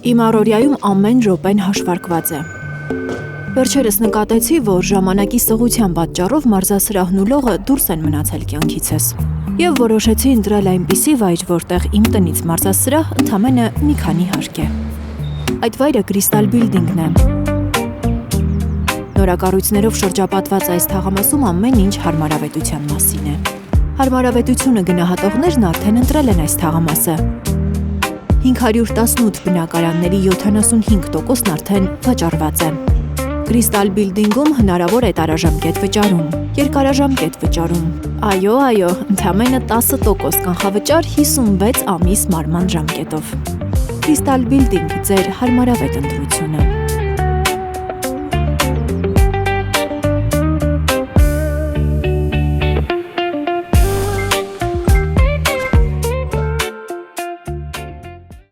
Իմ առօրյայում ամեն րոպեն հաշվարկված է։ Վերջերս նկատեցի, որ ժամանակի սղության պատճառով մարզասրահն ու լողը դուրս են մնացել կյանքիցս։ Եվ որոշեցի ընտրել այնպիսի վայր, որտեղ իմ տնից մարզասրահ ընդամենը մի քանի հարկ է։ Այդ վայրը Crystal Building-ն է։ Նորակառույցներով շրջապատված այս թաղամասում ամեն ինչ հարմարավետության մասին է։ Հարմարավետությունը գնահատողներն արդեն ընտրել են այս թաղամասը։ 518 բնակարանների 75%-ն արդեն վճարված է։ Crystal Building-ում հնարավոր է տարաժամկետ վճարում, երկարաժամկետ վճարում։ Այո, ընդամենը 10% կանխավճար 56 ամիս մարման ժամկետով։ Crystal Building ձեր հարմարավետ ընտրությունը։